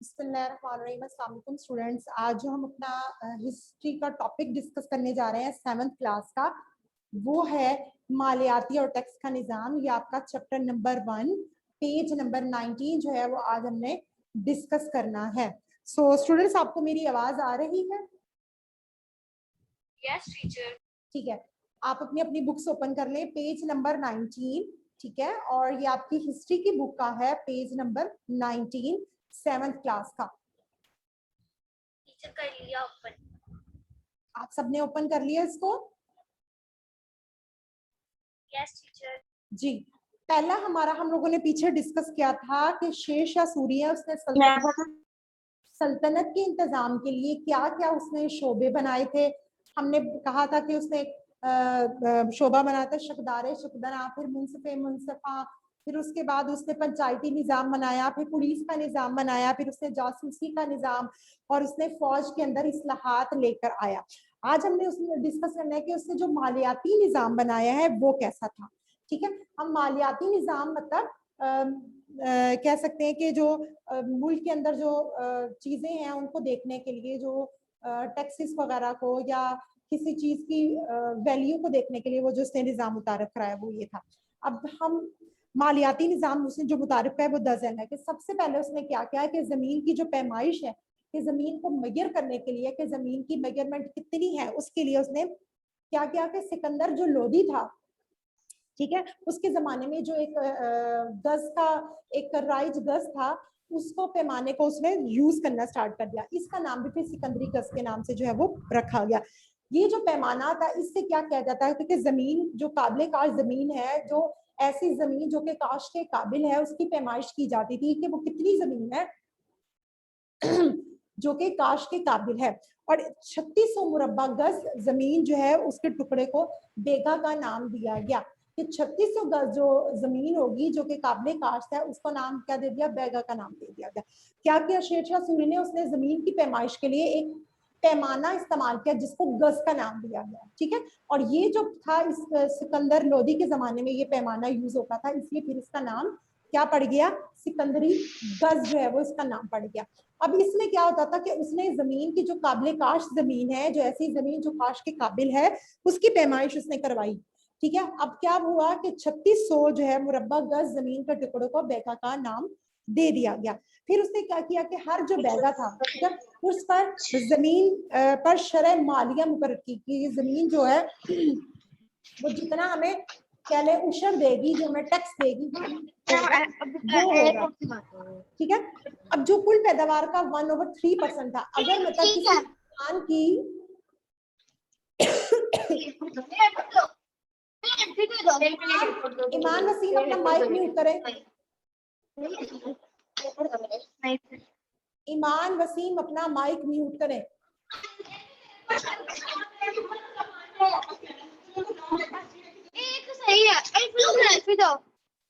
अस्सलामुअलैकुम स्टूडेंट्स। आज जो हम अपना हिस्ट्री का टॉपिक डिस्कस करने जा रहे हैं 7th क्लास का, वो है मालियाती और टैक्स का निज़ाम। ये आपका चैप्टर नंबर 1 पेज नंबर 19 जो है वो आज हमने डिस्कस करना है। सो स्टूडेंट्स, आपको मेरी आवाज आ रही है? Yes teacher. ठीक है, आप अपनी अपनी बुक्स ओपन कर लें, पेज नंबर 19। ठीक है, और ये आपकी हिस्ट्री की बुक का है, पेज नंबर 19 7th क्लास का। टीचर कर लिया ओपन। आप सबने ओपन कर लिया इसको? Yes teacher. जी, पहला हमारा हम लोगों ने पीछे डिस्कस किया था कि शेर शाह सूरी है, उसने सल्तनत के इंतजाम के लिए क्या क्या उसने शोबे बनाए थे। हमने कहा था कि उसने शोबा बनाया था शकदार शकदरा, फिर मुंसफे मुंसफा, फिर उसके बाद उसने पंचायती निज़ाम बनाया, फिर पुलिस का निज़ाम बनाया, फिर उसने जासूसी का निज़ाम, और उसने फौज के अंदर इस्लाहात लेकर आया। आज हमने उसमें डिस्कस करना है कि उसने जो मालियाती निज़ाम बनाया है वो कैसा था। ठीक है, हम मालियाती निज़ाम मतलब कह सकते हैं कि जो मुल्क के अंदर जो चीजें हैं उनको देखने के लिए, जो टैक्सेस वगैरह को या किसी चीज की वैल्यू को देखने के लिए वो जो उसने निज़ाम मुतारफ कराया वो ये था। अब हम मालियाती निज़ाम उसने जो मुतारफ कराया वो दर्जन है कि सबसे पहले उसने क्या किया कि जमीन की जो पैमाइश है, कि जमीन को मेजर करने के लिए कि जमीन की मेजरमेंट कितनी है, उसके लिए उसने क्या किया कि सिकंदर जो लोधी था, ठीक है, उसके जमाने में जो एक गज का एक राइज गज था, उसको पैमाने को उसने यूज करना स्टार्ट कर दिया। इसका नाम भी फिर सिकंदरी गज के नाम से जो है वो रखा गया। ये जो पैमाना था, इससे क्या किया जाता है कि जमीन जो काबिल काश जमीन है, जो ऐसी जमीन जो कि काश के काबिल है, उसकी पैमाइश की जाती थी कि वो कितनी जमीन है जो कि काश के काबिल है। और 3600 मुरब्बा गज जमीन जो है उसके टुकड़े को बेगा का नाम दिया गया कि 3600 गज जो जमीन होगी जो कि काबिल काश है, उसको नाम क्या दे दिया? बेगा का नाम दे दिया गया। क्या किया शेर शाह सूरी ने? उसने जमीन की पैमाइश के लिए एक पैमाना इस्तेमाल किया जिसको गज का नाम दिया गया। ठीक है, और ये जो था इस सिकंदर लोदी के जमाने में ये पैमाना यूज होता था, इसलिए फिर इसका नाम क्या पड़ गया? सिकंदरी गज जो है वो इसका नाम पड़ गया। अब इसमें क्या होता था कि उसने जमीन की जो काबिल काश जमीन है, जो ऐसी जमीन जो काश के काबिल है, उसकी पैमाइश उसने करवाई। ठीक है, अब क्या हुआ कि 3600 जो है मुरब्बा गज जमीन के टुकड़ों को बैगा का नाम दे दिया गया। फिर उसने क्या किया कि हर जो बैगा था, ठीक है, उस पर जमीन पर शरह मालिया मुकर्रर की कि ये जमीन जो है वो जितना हमें कह ले उशर देगी, जो हमें टैक्स देगी वो होगा। ठीक है, अब जो कुल पैदावार का 1/3% था, अगर मतलब किसी किसान की ईमान वसीम अपना माइक म्यूट करें। ईमान वसीम अपना माइक म्यूट करें।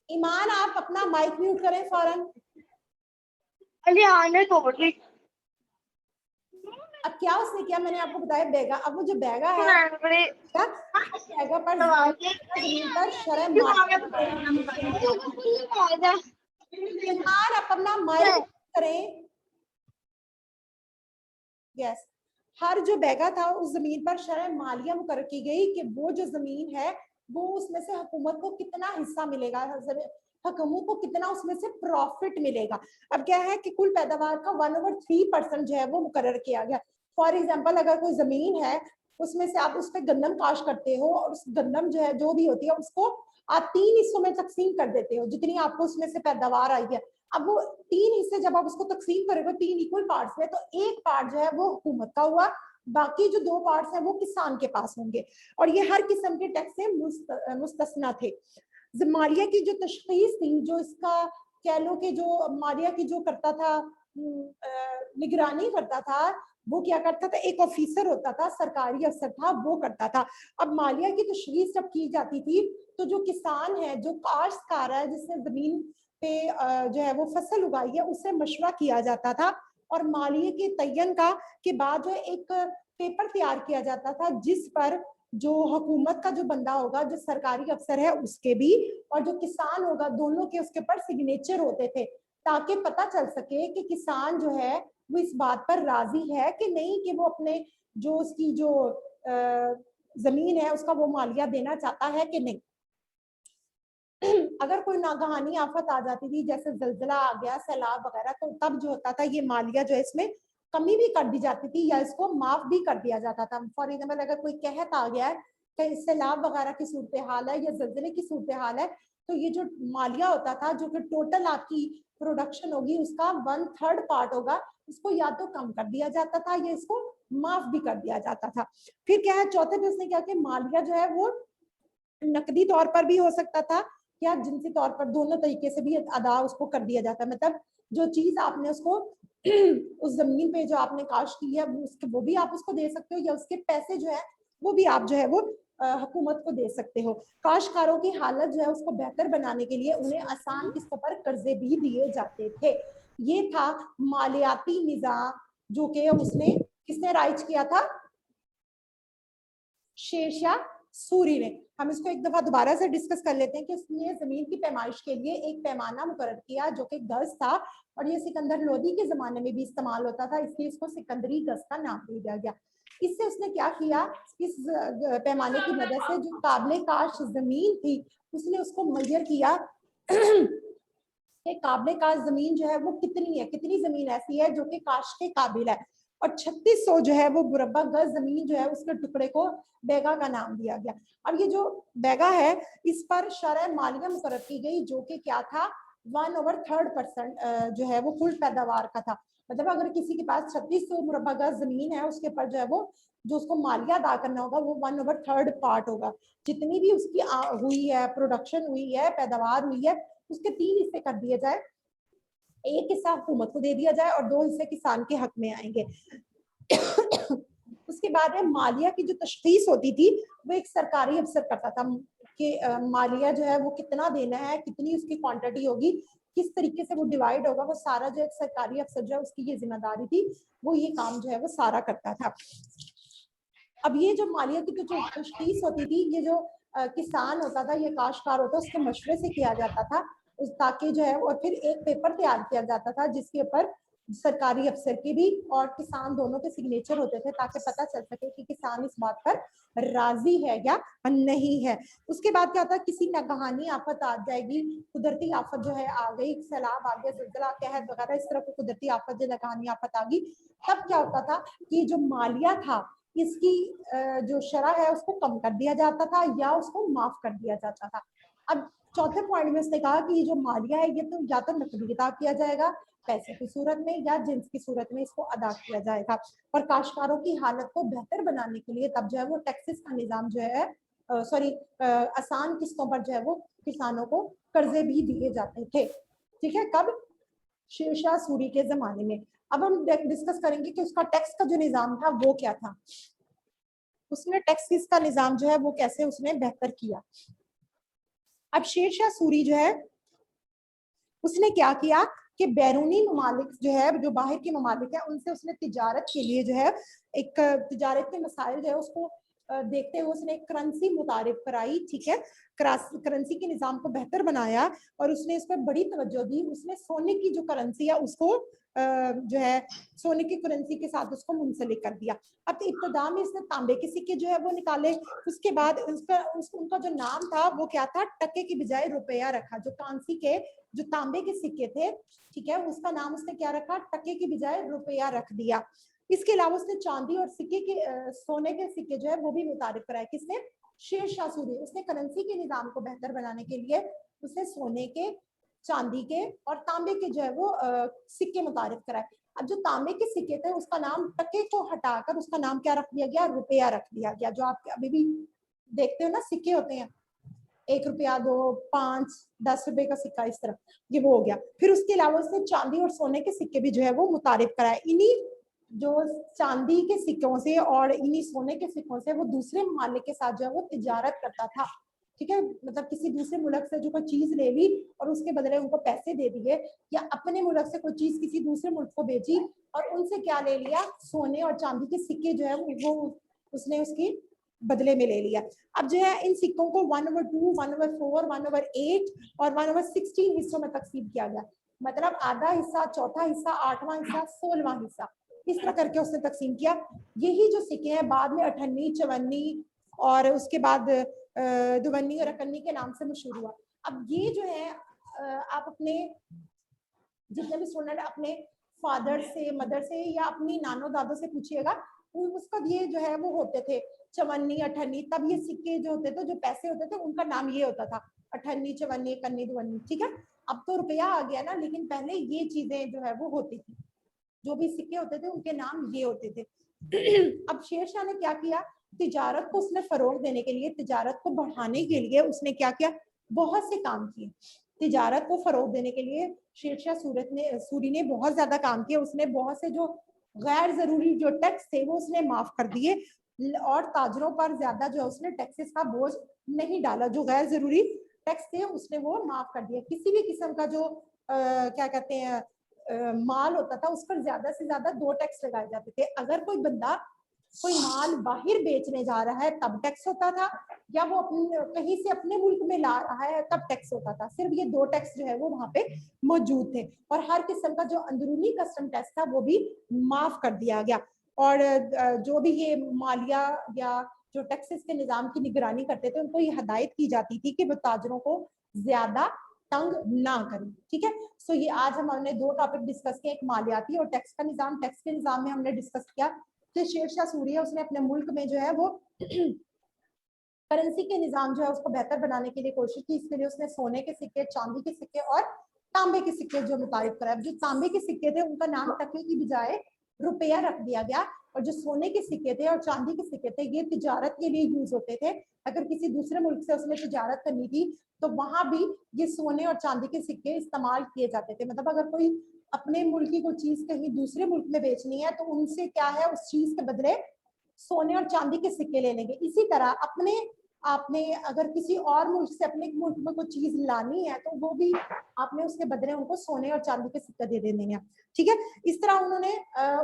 ईमान आप अपना माइक म्यूट करें फौरन। अब क्या उसने किया, मैंने आपको बताया बैगा। अब वो जो बैगा है क्या, बैगा पर जमीन पर शरह ईमान आप अपना माइक करें। यस, हर जो बैगा था उस जमीन पर शरह मालिया मुकर्रर की गई कि वो जो जमीन है वो उसमें से हुकूमत को कितना हिस्सा मिलेगा, हुकूमत को कितना उसमें से प्रॉफिट मिलेगा। अब क्या है कि कुल पैदावार का 1/3% जो है वो मुकर्रर किया गया। फॉर एग्जाम्पल, अगर कोई जमीन है उसमें से आप उस पर गंदम काश करते हो, और उस गंदम जो है जो भी होती है उसको आप 3 हिस्सों में तकसीम कर देते हो, जितनी आपको उसमें से पैदावार आई है। अब वो 3 हिस्से जब आप उसको तकसीम करोगे 3 इक्वल पार्ट्स में, तो एक पार्ट जो है वो हुकूमत का हुआ, बाकी जो 2 पार्ट्स हैं वो किसान के पास होंगे, और ये हर किस्म के टैक्स से मुस्तस्ना थे। मालिया की जो तशखीस थी, जो इसका कह लो कि जो मालिया की जो करता था, निगरानी करता था, वो क्या करता था? एक ऑफिसर होता था, सरकारी अफसर था, वो करता था। अब मालिया की तशखीस जब की जाती थी तो जो किसान है, जो काश्तकार है, जिसने जमीन पे जो है वो फसल उगाई है, उससे मशवरा किया जाता था, और मालिये के तयन का के बाद जो एक पेपर तैयार किया जाता था जिस पर जो हुकूमत का जो बंदा होगा, जो सरकारी अफसर है उसके भी, और जो किसान होगा, दोनों के उसके ऊपर सिग्नेचर होते थे। ताकि पता चल सके कि किसान जो है वो इस बात पर राजी है कि नहीं, कि वो अपने जो उसकी जो जमीन है उसका वो मालिया देना चाहता है कि नहीं। अगर कोई नागहानी आफत आ जाती थी, जैसे जलजिला आ गया, सैलाब वगैरह, तो तब जो होता था ये मालिया जो है इसमें कमी भी कर दी जाती थी या इसको माफ भी कर दिया जाता था। फॉर एग्जाम्पल अगर कोई कहत आ गया है कि सैलाब वगैरह की सूरत हाल है या जलजिले की सूरत हाल है, तो ये जो मालिया होता था जो कि टोटल आपकी प्रोडक्शन होगी उसका 1/3 पार्ट होगा, इसको या तो कम कर दिया जाता था या इसको माफ भी कर दिया जाता था। फिर क्या है, चौथे पे उसने क्या कि मालिया जो है वो नकदी तौर पर भी हो सकता था या जिनसी तौर पर, दोनों तरीके से भी अदा उसको कर दिया जाता है। मतलब जो चीज आपने उसको उस जमीन पे जो आपने काश्त की है उसके वो भी आप उसको दे सकते हो, या उसके पैसे जो है वो भी आप जो है वो हुकूमत को दे सकते हो। काश्तकारों की हालत जो है उसको बेहतर बनाने के लिए उन्हें आसान किस्तों पर कर्जे भी दिए जाते थे। ये था मालियाती निजाम जो कि उसने किसने राइज किया था, शेरशाह सूरी ने। हम इसको एक दफा दोबारा से डिस्कस कर लेते हैं कि उसने जमीन की पैमाइश के लिए एक पैमाना मुकर्रर किया जो कि गज था, और ये सिकंदर लोदी के जमाने में भी इस्तेमाल होता था, इसलिए इसको सिकंदरी गज का नाम दिया गया। इससे उसने क्या किया, इस पैमाने की मदद से जो काबिल काश जमीन थी उसने उसको मेजर किया कि काबिल काश जमीन जो है वो कितनी है, कितनी जमीन ऐसी है जो कि काश के काबिल है, और 3600 जो है वो मुरब्बा गज जमीन जो है उसके टुकड़े को बैगा का नाम दिया गया। अब ये जो बैगा है इस पर शरह मालिया मुकर्रर की गई जो कि क्या था, 1/3% जो है वो कुल पैदावार का था। मतलब अगर किसी के पास 3600 मुरब्बा गज जमीन है उसके पर जो है वो जो उसको मालिया अदा करना होगा वो 1/3 पार्ट होगा। जितनी भी उसकी हुई है, प्रोडक्शन हुई है, पैदावार हुई है, उसके 3 हिस्से कर दिए जाए, एक हिस्सा हुकूमत को दे दिया जाए और 2 हिस्से किसान के हक में आएंगे। उसके बाद है मालिया की जो तशखीस होती थी वो एक सरकारी अफसर करता था कि मालिया जो है वो कितना देना है, कितनी उसकी क्वांटिटी होगी, किस तरीके से वो डिवाइड होगा, वो सारा जो एक सरकारी अफसर जो है उसकी ये जिम्मेदारी थी, वो ये काम जो है वो सारा करता था। अब ये जो मालिया की जो तशखीस होती थी, ये जो किसान होता था, ये काश्तकार होता, उसके मशवरे से किया जाता था उस, ताकि जो है और फिर एक पेपर तैयार किया जाता था जिसके ऊपर सरकारी अफसर के भी और किसान दोनों के सिग्नेचर होते थे, ताकि पता चल सके कि किसान इस बात पर राजी है या नहीं है। उसके बाद क्या होता है, किसी नागहानी आफत आ जाएगी, कुदरती आफत जो है आ गई, सैलाब आ गया, जिलजिला, कहत वगैरह, इस तरह की कुदरती आफत जो नागहानी आफत आ गई, तब क्या होता था कि जो मालिया था इसकी जो शरह है उसको कम कर दिया जाता था या उसको माफ कर दिया जाता था। अब चौथे पॉइंट में उसने कहा कि ये जो मालिया है ये तो या तो नकदी अदा किया जाएगा पैसे की सूरत में या जिन्स की सूरत में इसको अदा किया जाएगा, और काश्तकारों की हालत को बेहतर बनाने के लिए तब जो है वो टैक्सेस का निजाम जो है आसान किस्तों पर जो है वो किसानों को कर्जे भी दिए जाते थे। ठीक है, कब, शेरशाह सूरी के जमाने में। अब हम डिस्कस करेंगे कि उसका टैक्स का जो निजाम था वो क्या था, उसने टैक्सेस का निजाम जो है वो कैसे उसने बेहतर किया। अब शेरशाह सूरी जो है उसने क्या किया कि बैरूनी ममालिक जो है, जो बाहर के ममालिक है, उनसे उसने तिजारत के लिए जो है एक तिजारत के मसाइल जो है उसको देखते हुए उसने एक करेंसी मुतारिफ कराई। ठीक है, करेंसी के निजाम को बेहतर बनाया और उसने इस पर बड़ी तवज्जो दी। उसने सोने की जो करेंसी है उसको जो है सोने की करेंसी के साथ उसको मुंसलिक कर दिया। अब इब्तदा में इसने तांबे के सिक्के जो है वो निकाले, उसके बाद उनका जो नाम था वो क्या था, टके की बजाय रुपया रखा। जो कांसी के जो तांबे के सिक्के थे, ठीक है, उसका नाम उसने क्या रखा, टके की बजाय रुपया रख दिया। इसके अलावा उसने चांदी और सिक्के के सोने के सिक्के जो है वो भी मुतारिफ कराए। किसने, शेरशाह सूरी। उसने करेंसी के निजाम को बेहतर बनाने के लिए उसने सोने के, चांदी के और तांबे के जो है वो सिक्के मुतारिफ कराए। अब जो तांबे के सिक्के थे उसका नाम टके को हटाकर उसका नाम क्या रख दिया गया, रुपया रख दिया गया। जो आप अभी भी देखते हो ना सिक्के होते हैं, 1 रुपया, 2, 5, 10 रुपए का सिक्का, इस तरह, ये वो हो गया। फिर उसके अलावा उसने चांदी और सोने के सिक्के भी जो है वो मुतारिफ कराए। इन्हीं जो चांदी के सिक्कों से और इन्हीं सोने के सिक्कों से वो दूसरे ममालिक के साथ जो है वो तिजारत करता था। ठीक है, मतलब किसी दूसरे मुल्क से जो कोई चीज ले ली और उसके बदले उनको पैसे दे दिए, या अपने मुल्क से कोई चीज किसी दूसरे मुल्क को बेची और उनसे क्या ले लिया, सोने और चांदी के सिक्के जो है वो उसने उसकी बदले में ले लिया। अब जो है इन सिक्कों को 1/2, 1/4, 1/8 और 1/16 हिस्सों में तकसीम किया गया। मतलब आधा हिस्सा, चौथा हिस्सा, 8वां हिस्सा, 16वां हिस्सा, इस तरह करके उसने तकसीम किया। यही जो सिक्के हैं बाद में अठन्नी, चवन्नी और उसके बाद दुवन्नी और अकन्नी के नाम से मशहूर हुआ। अब ये जो है आप अपने जितने भी स्टूडेंट अपने फादर से, मदर से या अपनी नानो दादों से पूछिएगा, उसका ये जो है वो होते थे चवन्नी, अठन्नी। तब ये सिक्के जो होते थे, जो पैसे होते थे, उनका नाम ये होता था अठन्नी, चवन्नी, कन्नी, दुवन्नी। ठीक है, अब तो रुपया आ गया ना, लेकिन पहले ये चीजें जो है वो होती थी, जो भी सिक्के होते थे उनके नाम ये होते थे। अब शेरशाह ने क्या किया, तिजारत को उसने फरोग देने के लिए, तिजारत को बढ़ाने के लिए उसने क्या किया, बहुत से काम किए। तिजारत को फरोग देने के लिए शेरशाह सूरी ने बहुत ज्यादा काम किया। उसने बहुत से जो गैर जरूरी जो टैक्स थे वो उसने माफ कर दिए और ताजरों पर ज्यादा जो उसने टैक्सेस का बोझ नहीं डाला। जो गैर जरूरी टैक्स थे उसने वो माफ कर दिया। किसी भी किस्म का जो क्या कहते हैं माल होता था उस पर ज्यादा से ज्यादा 2 टैक्स लगाए जाते थे। अगर कोई बंदा कोई माल बाहर बेचने जा रहा है तब टैक्स होता था, या वो कहीं से अपने मुल्क में ला रहा है तब टैक्स होता था। सिर्फ ये 2 टैक्स जो है वो वहां पे मौजूद थे, और हर किस्म का जो अंदरूनी कस्टम टैक्स था वो भी माफ कर दिया गया। और जो भी ये मालिया या जो टैक्सेस के निजाम की निगरानी करते थे उनको ये हदायत की जाती थी कि वो ताजरों को ज्यादा तंग ना करें। ठीक है, सो ये आज हमने 2 टॉपिक डिस्कस किए, एक मालियाती और टैक्स का निजाम। टैक्स के निजाम में हमने डिस्कस किया कि शेरशाह सूरी है उसने अपने मुल्क में जो है वो करेंसी के निजाम जो है उसको बेहतर बनाने के लिए कोशिश की। इसके लिए उसने सोने के सिक्के, चांदी के सिक्के और तांबे के सिक्के जो मुतारिफ कराए। जो तांबे के सिक्के थे उनका नाम टके की बजाय रुपया रख दिया गया, और जो सोने के सिक्के थे और चांदी के सिक्के थे ये तिजारत के लिए यूज होते थे। अगर किसी दूसरे मुल्क से उसने तिजारत करनी थी तो वहां भी ये सोने और चांदी के सिक्के इस्तेमाल किए जाते थे। मतलब अगर कोई अपने मुल्क की कोई चीज कहीं दूसरे मुल्क में बेचनी है तो उनसे क्या है, उस चीज के बदले सोने और चांदी के सिक्के ले लेंगे। इसी तरह आपने अगर किसी और मुल्क से अपने मुल्क में कोई चीज लानी है तो वो भी आपने उसके बदले उनको सोने और चांदी के सिक्के दे देने हैं। ठीक है, इस तरह उन्होंने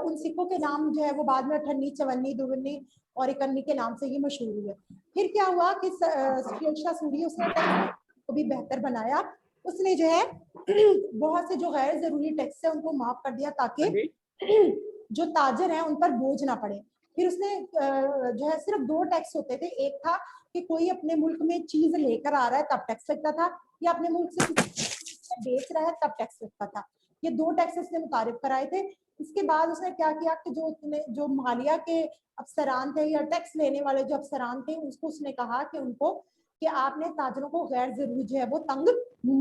उन सिक्कों के नाम जो है वो बाद में अठन्नी, चवन्नी, दुवन्नी और इकन्नी के नाम से ये मशहूर हुए। फिर क्या हुआ कि शेरशाह सूरी उसने टैक्स को भी बेहतर बनाया। उसने जो है बहुत से जो गैर जरूरी टैक्स है उनको माफ कर दिया ताकि जो ताजर है उन पर बोझ ना पड़े। फिर उसने जो है सिर्फ 2 टैक्स होते थे, एक था कि कोई अपने मुल्क में चीज लेकर आ रहा है तब टैक्स लगता था, या अपने मुल्क से बेच रहा है तब टैक्स लगता था। ये 2 टैक्स उसने मुतारिफ कराए थे। इसके बाद उसने क्या किया कि जो मालिया के अफसरान थे या टैक्स लेने वाले जो अफसरान थे उसको उसने कहा कि उनको कि आपने ताजरों को गैर जरूरी जो है वो तंग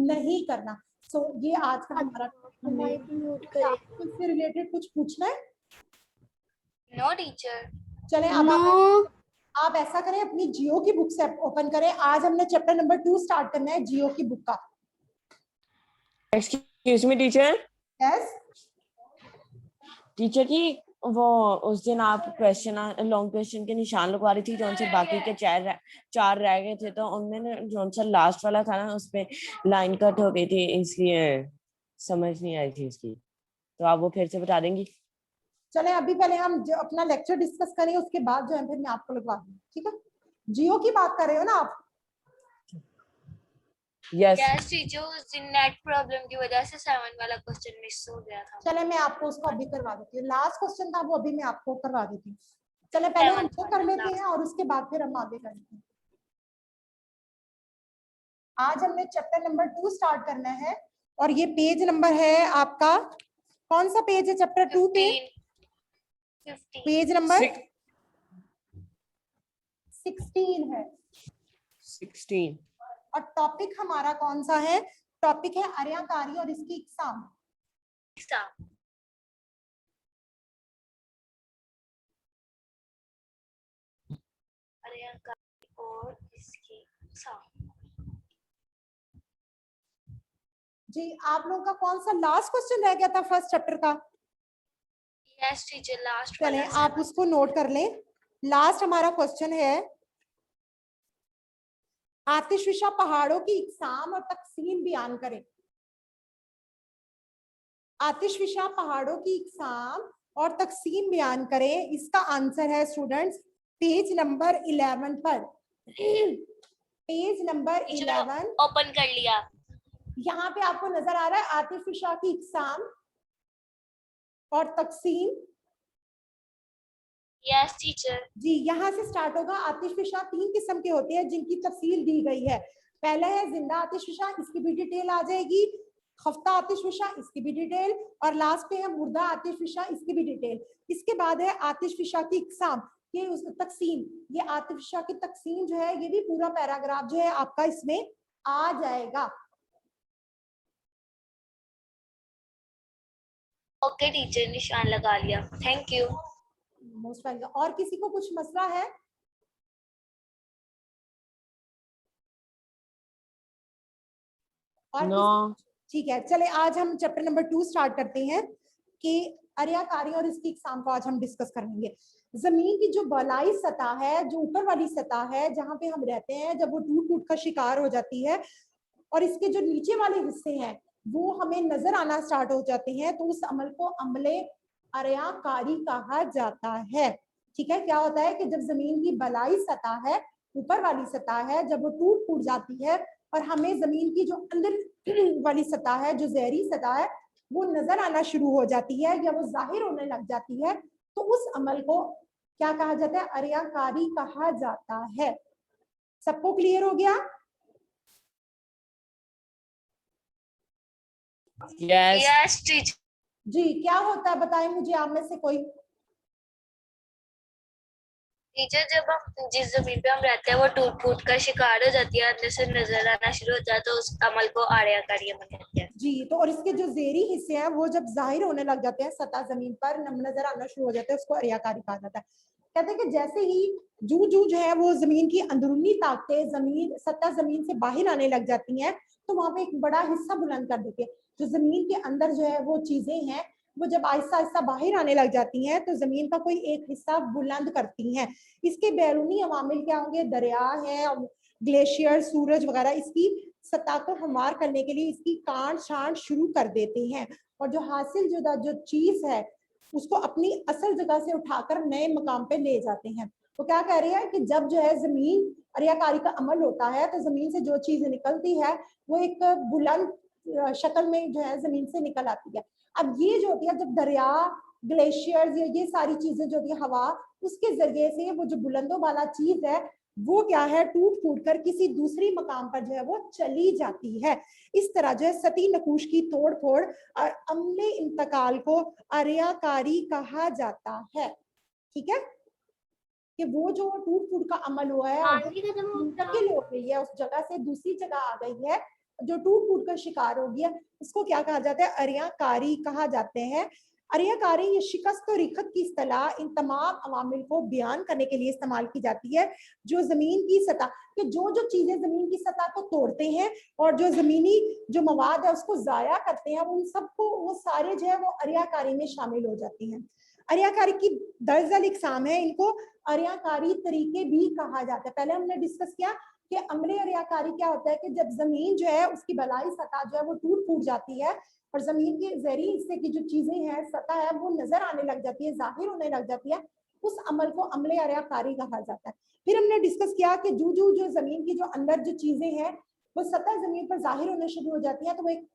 नहीं करना। सो ये आज का हमारा इससे रिलेटेड कुछ पूछना है? No teacher. चले अब आप ऐसा करें, अपनी जियो की बुक से ओपन करें। आज हमने चैप्टर नंबर 2 स्टार्ट करना है जियो की बुक का। Excuse me teacher. Yes teacher ji वो उस दिन आप क्वेश्चन लॉन्ग क्वेश्चन के निशान लगवा रही थी, जो से बाकी के 4 रह गए थे, तो उनमें जो सा लास्ट वाला था ना उसपे लाइन कट हो गई थी, इसलिए समझ नहीं आई थी इसकी, तो आप वो फिर से बता देंगी? चले अभी पहले हम जो अपना लेक्चर डिस्कस करें उसके बाद जो है फिर मैं आपको लगवा दूंगी। ठीक है, जियो की बात कर रहे हो ना आप? यस टीचर, उस दिन नेट प्रॉब्लम की वजह से 7 वाला क्वेश्चन मिस हो गया था। चले मैं आपको उसको अभी करवा देती हूँ। लास्ट क्वेश्चन था वो अभी मैं आपको करवा देती हूँ। चले पहले हम वो कर लेते हैं और उसके बाद फिर हम आगे करते हैं। आज हमने चैप्टर नंबर 2 स्टार्ट करना है और ये पेज नंबर है आपका, कौन सा पेज है चैप्टर 2 पे? 15 पेज नंबर 16 है। 16 और टॉपिक हमारा कौन सा है? टॉपिक है आर्याकारी और इसकी इकसाम। और इसकी जी आप लोगों का कौन सा लास्ट क्वेश्चन रह गया था फर्स्ट चैप्टर का? यस टीचर, लास्ट चले आप उसको नोट कर लें। लास्ट हमारा क्वेश्चन है आतिशफिशा पहाड़ों की इकसाम और तकसीम बयान करें। आतिशफिशा पहाड़ों की इकसाम और तकसीम बयान करें। इसका आंसर है स्टूडेंट्स पेज नंबर 11 पर। पेज नंबर 11 ओपन कर लिया। यहाँ पे आपको नजर आ रहा है आतिफिशा की इकसाम और तकसीम। Yes, teacher. जी, यहाँ से स्टार्ट होगा। आतिशफिशा 3 किस्म के होते हैं जिनकी तफसील दी गई है। पहला है जिंदा आतिशफिशा, इसकी भी डिटेल आ जाएगी। खफ्ता आतिशफिशा, इसकी भी डिटेल। और लास्ट पे है मुर्दा आतिशफिशा, इसकी भी डिटेल। इसके बाद है आतिशफिशा की इकसाम, ये उस तकसीम। ये आतिशफिशा की तकसीम जो है, ये भी पूरा पैराग्राफ जो है आपका इसमें आ जाएगा। Okay, teacher, निशान लगा लिया। Thank you. Most welcome. और किसी को कुछ मसला है? और नो, ठीक है, चले आज हम चैप्टर नंबर 2 स्टार्ट करते हैं कि अर्याकारी और इसकी इकसाम को आज हम डिस्कस करेंगे। जमीन की जो बलाई सतह है, जो ऊपर वाली सतह है जहां पे हम रहते हैं, जब वो टूट फूट का शिकार हो जाती है और इसके जो नीचे वाले हिस्से हैं वो हमें नजर आना स्टार्ट हो जाते हैं, तो उस अमल को अमले अर्याकारी कहा जाता है। ठीक है, क्या होता है कि जब जमीन की बलाई सतह है, ऊपर वाली सतह है, जब वो टूट फूट जाती है और हमें जमीन की जो अंदर वाली सतह है, जो जहरी सतह है, वो नजर आना शुरू हो जाती है या वो जाहिर होने लग जाती है, तो उस अमल को क्या कहा जाता है? अर्याकारी कहा जाता है। सबको क्लियर हो गया? Yes Yes, teacher. जी, क्या होता है बताएं मुझे आप में से कोई। टीचर, जब हम जिस जमीन पे हम रहते हैं वो टूट फूट का शिकार हो जाती है, अंदर से नजर आना शुरू हो जाता है, तो उस अमल को आर्याकारी अमल कहते हैं। जी, तो और इसके जो जेरी हिस्से हैं वो जब जाहिर होने लग जाते हैं, सतह जमीन पर नजर आना शुरू हो जाते हैं, उसको अर्याकारी कहा जाता है। कहते हैं कि जैसे ही जू जो है वो जमीन की अंदरूनी ताकतें जमीन सतह जमीन से बाहर आने लग जाती हैं, तो वहां पे एक बड़ा हिस्सा बुलंद कर देती है। जो जमीन के अंदर जो है वो चीजें हैं, वो जब आहिस्ता आहिस्ता बाहर आने लग जाती हैं, तो जमीन का कोई एक हिस्सा बुलंद करती हैं। इसके बैरूनी अवामिल क्या होंगे? दरिया है, ग्लेशियर, सूरज वगैरह इसकी सतह को हमार करने के लिए इसकी काट छांट शुरू कर देते हैं, और जो हासिल जुदा जो चीज है उसको अपनी असल जगह से उठाकर नए मकाम पे ले जाते हैं। तो क्या कह रही है कि जब जो है जमीन अर्याकारी का अमल होता है, तो जमीन से जो चीज निकलती है वो एक बुलंद शक्ल में जो है जमीन से निकल आती है। अब ये जो होती है, जब दरिया, ग्लेशियर्स, ये सारी चीजें जो होती है, हवा, उसके जरिए से वो जो बुलंदों वाला चीज है वो क्या है, टूट फूट कर किसी दूसरी मकाम पर जो है वो चली जाती है। इस तरह जो है सती नकूश की तोड़ फोड़ और अमले इंतकाल को अर्याकारी कहा जाता है। ठीक है, कि वो जो टूट फूट का अमल हुआ है और मुंतकिल हो गई है, उस जगह से दूसरी जगह आ गई है, जो टूट फूट का शिकार हो गया, उसको क्या कहा जाता है? अर्याकारी कहा जाते हैं। अर्याकारी ये शिकस्त और रिखत की इस्तिलाह इन तमाम अवामिल को बयान करने के लिए इस्तेमाल की जाती है जो जमीन की सतह कि जो चीजें जमीन की सतह को तोड़ते हैं और जो जमीनी जो मवाद है उसको जाया करते हैं, उन सबको वो सारे जो है वो अर्याकारी में शामिल हो जाती हैं। अर्याकारी की दर्जन इकसाम है, इनको अर्याकारी तरीके भी कहा जाता है। पहले हमने डिस्कस किया कि अमले अर्याकारी क्या होता है कि जब जमीन जो है उसकी बलाई सतह जो है वो टूट फूट जाती है और जमीन के जहरी हिस्से की जो चीजें हैं, सतह है, वो नजर आने लग जाती है, जाहिर होने लग जाती है, उस अमल को अमले अर्याकारी कहा जाता है। फिर हमने डिस्कस किया कि जो जमीन की जो अंदर जो चीजें हैं वो सतह जमीन पर जाहिर होने शुरू हो जाती है, तो वो एक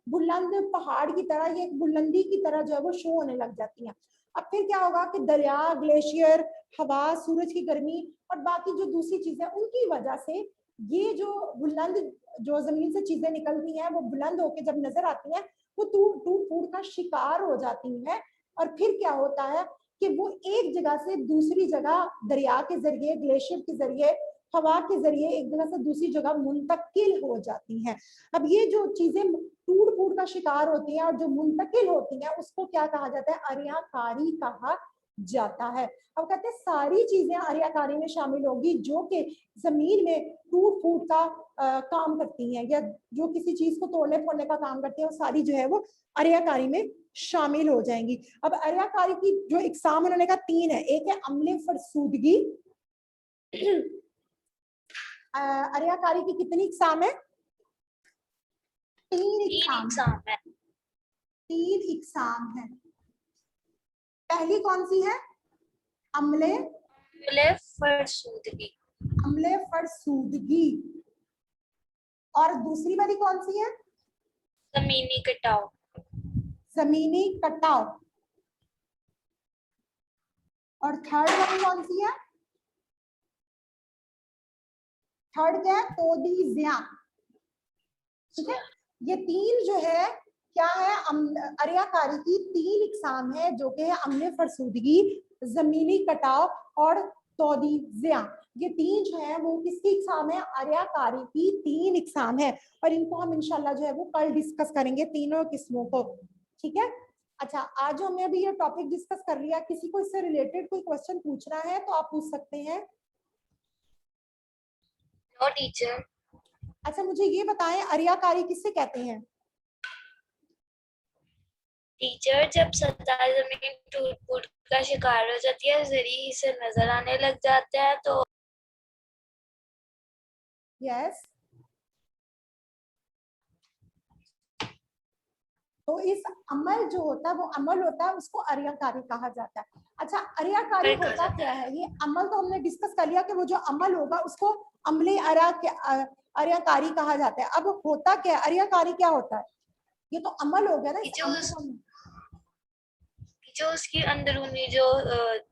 बुलंद पहाड़ की तरह, ये एक बुलंदी की तरह जो है वो शो होने लग जाती है। अब फिर क्या होगा कि दरिया, ग्लेशियर, हवा, सूरज की गर्मी और बाकी जो दूसरी चीजें, उनकी वजह से ये जो बुलंद जो जमीन से चीजें निकलती हैं वो बुलंद होकर जब नजर आती हैं वो टूट फूट का शिकार हो जाती हैं। और फिर क्या होता है कि वो एक जगह से दूसरी जगह दरिया के जरिए, ग्लेशियर के जरिए, हवा के जरिए एक जगह से दूसरी जगह मुंतकिल हो जाती हैं। अब ये जो चीजें टूट फूट का शिकार होती हैं और जो मुंतकिल होती हैं उसको क्या कहा जाता है? अर्याकारी कहा जाता है। अब कहते हैं सारी चीजें अर्याकारी में शामिल होगी जो कि जमीन में टूट फूट का काम करती हैं या जो किसी चीज को तोड़ने फोड़ने का काम करती है, वो सारी जो है वो अर्याकारी में शामिल हो जाएंगी। अब अर्याकारी की जो इकसाम उन्होंने कहा 3 है। एक है अमले फरसूदगी। अर्याकारी की कितनी इकसाम है? 3 इकसाम है। 3 इकसाम है। पहली कौन सी है? अमले फरसूदगी। अमले फरसूदगी। और दूसरी वाली कौन सी है? जमीनी कटाव। जमीनी कटाव। और थर्ड वन कौन सी है? थर्ड क्या है? तोदीज़िया। ठीक है, ये तीन जो है क्या है? अरियाकारी की तीन इकसाम है जो कि है अम्ल फरसूदगी, जमीनी कटाव और तोदीज़िया। ये तीन जो है वो किसकी इकसाम है? अरियाकारी की तीन इकसाम है और इनको हम इंशाल्लाह जो है वो कल डिस्कस करेंगे तीनों किस्मों को। ठीक है, अच्छा आज जो हमने अभी ये टॉपिक डिस्कस कर लिया, किसी को इससे रिलेटेड कोई क्वेश्चन पूछना है तो आप पूछ सकते हैं। No teacher. अच्छा मुझे ये बताएं, अरियाकारी किससे कहते हैं? टीचर जब सतह जमीन टूट फूट का शिकार हो जाती है, जरी हिस्से नजर आने लग जाते हैं तो यस, तो इस अमल जो होता है वो अमल होता है, उसको अरियाकारी कहा जाता है। अच्छा अरियाकारी होता क्या है? ये अमल तो हमने डिस्कस कर लिया कि वो जो अमल होगा उसको अमले अरियाकारी कहा जाता है। अब होता क्या है? अरियाकारी क्या होता है? ये तो अमल हो गया ना, इस अमल को जो उसकी अंदरूनी जो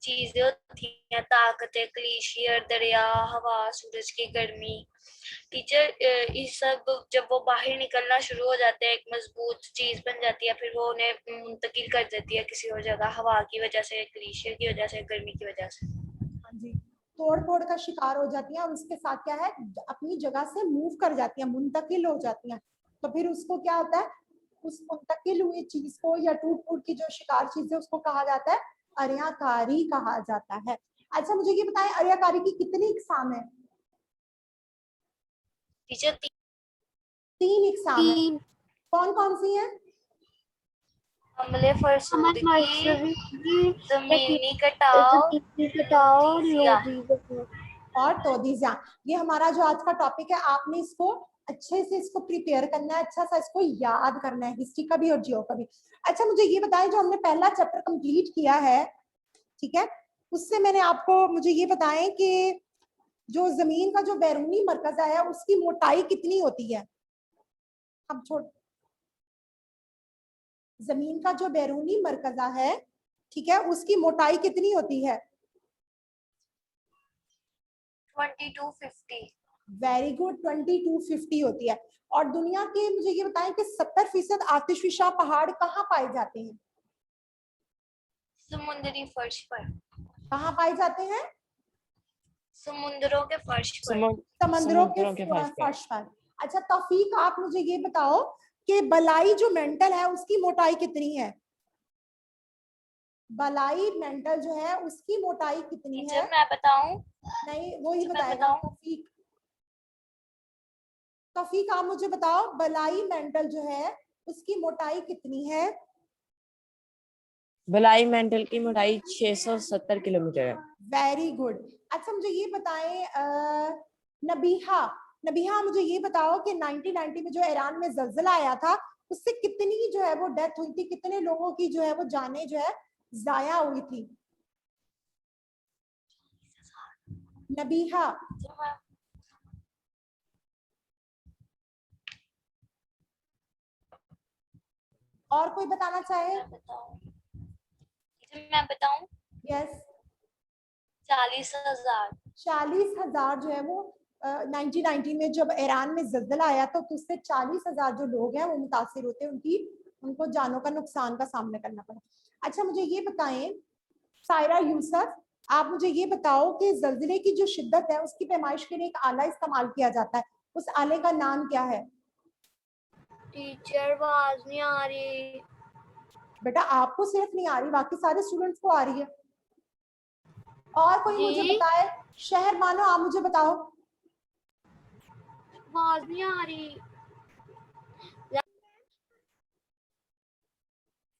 चीजें होती हैं, ताकतें, ग्लेशियर, दरिया, हवा, सूरज की गर्मी, टीचर इस सब जब वो बाहर निकलना शुरू हो जाते हैं, एक मजबूत चीज बन जाती है, फिर वो उन्हें मुंतकिल कर देती है किसी और जगह, हवा की वजह से, ग्लेशियर की वजह से, गर्मी की वजह से। हाँ जी, तोड़ फोड़ का शिकार हो जाती है और उसके साथ क्या है? अपनी जगह से मूव कर जाती है, मुंतकिल हो जाती हैं। तो फिर उसको क्या होता है? उस मुंतकिल हुई चीज को या टूट फूट की जो शिकार चीज है उसको कहा जाता है अरियाकारी कहा जाता है। अच्छा मुझे ये बताएं, अरियाकारी की कितनी इकसाम है? टीचर तीन इकसाम है। कौन कौन सी है? अमले फरसूदगी, जमीनी कटाव और तोदीज़िया। ये हमारा जो आज का टॉपिक है, आपने इसको अच्छे से इसको प्रिपेयर करना है, अच्छा सा इसको याद करना है, हिस्ट्री का भी और जियो का भी। अच्छा मुझे ये बताएं, जो हमने पहला चैप्टर कंप्लीट किया है, ठीक है, उससे मैंने आपको मुझे ये बताएं कि जो जमीन का जो बैरूनी मरकजा है उसकी मोटाई कितनी होती है? अब छोड़, जमीन का जो बैरूनी मरकजा है, ठीक है, उसकी मोटाई कितनी होती है? 2250। वेरी गुड, 2250 होती है। और दुनिया के मुझे ये बताएं कि 70% आतिशफिशा पहाड़ कहाँ पाए जाते हैं? समुद्री फर्श पर। कहाँ पाए जाते हैं? समुद्रों के फर्श पर। समंदरों के फर्श पर। अच्छा तौफीक, आप मुझे ये बताओ कि बलाई जो मेंटल है उसकी मोटाई कितनी है? बलाई मेंटल जो है उसकी मोटाई कितनी है? मैं बताऊं? नहीं, वो ही बताएगा तौफीक। तौफीक आप मुझे बताओ, बलाई मेंटल जो है उसकी मोटाई कितनी है? बलाई मेंटल की मोटाई 670 किलोमीटर है। Very good. अच्छा मुझे ये बताएं, नबीहा, नबीहा मुझे ये बताओ कि 1990 में जो ईरान में जल्जला आया था उससे कितनी जो है वो डेथ हुई थी, कितने लोगों की जो है वो जानें जो है जाया हुई थी? नबीहा। और कोई बताना चाहे? मैं बताऊं? यस। 40,000। 40,000 जो है वो 1990 में जब ईरान में जल्जला आया तो उससे 40,000 जो लोग हैं वो मुतासिर होते हैं, उनको जानों का नुकसान का सामना करना पड़ा। अच्छा मुझे ये बताएं सायरा यूसुफ, आप मुझे ये बताओ कि जल्जले की जो शिद्दत है उसकी पैमाइश के लिए एक आला इस्तेमाल किया जाता है, उस आले का नाम क्या है? टीचर आवाज नहीं आ रही। बेटा आपको सिर्फ नहीं आ रही, बाकी सारे स्टूडेंट्स को आ रही है। और कोई मुझे बताए, शहर मानो, आप मुझे बताओ। आवाज नहीं आ रही।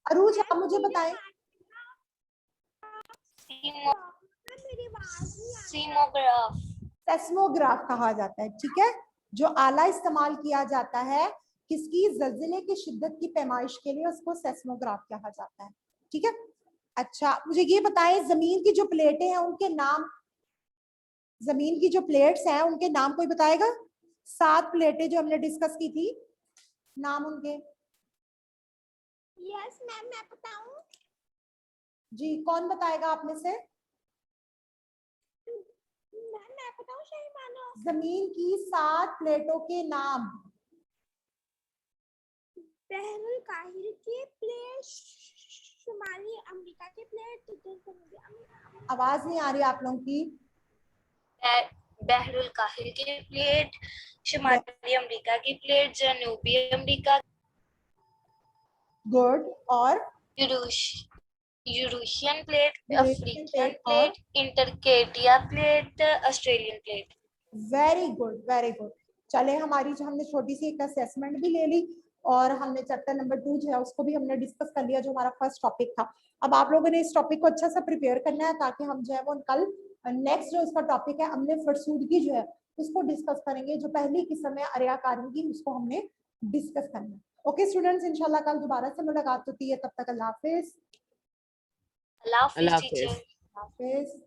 अरूज आप मुझे बताएं। सीमोग्राफ। सेस्मोग्राफ कहा जाता है, ठीक है, जो आला इस्तेमाल किया जाता है किसकी? जल्जले की शिद्दत की पैमाइश के लिए, उसको सेस्मोग्राफ कहा जाता है, ठीक है। अच्छा मुझे ये बताएं, जमीन की जो प्लेटें हैं उनके नाम, जमीन की जो प्लेट्स हैं उनके नाम कोई बताएगा? 7 प्लेटें जो हमने डिस्कस की थी, नाम उनके। यस मैम, मैं बताऊं? जी, कौन बताएगा आप में से? मैम मैं बताऊं सही मानो? जमीन की 7 प्लेटों के नाम। बहरुल काहिर की प्लेट, शुमाली अमेरिका की प्लेट, आवाज नहीं आ रही आप लोगों की। बहरुल काहिर की प्लेट, शुमाली अमेरिका की प्लेट, जनूबी अमेरिका, गुड। और Eurasian plate, Eurasian African plate और plate, Antarctica plate, Australian plate. Very good, very good. चले, हमारी जो हमने छोटी सी एक असेसमेंट भी ले ली और हमने चैप्टर नंबर 2 जो है उसको भी हमने डिस्कस कर लिया, जो हमारा फर्स्ट टॉपिक था। अब आप लोगों ने इस टॉपिक को अच्छा सा प्रिपेयर करना है ताकि हम जो है वो कल नेक्स्ट जो इसका टॉपिक है हमने फरसूदगी जो है उसको डिस्कस करेंगे। जो पहली किस्म है अरियाकारिंगी, उसको हमने डिस्कस करना है। ओके स्टूडेंट्स, इंशाल्लाह कल दोबारा से मुलाकात होती है। तब तक अल्लाह हाफिज। अल्लाह हाफिज अल्लाह टीचर। हाफिज। हाफिज।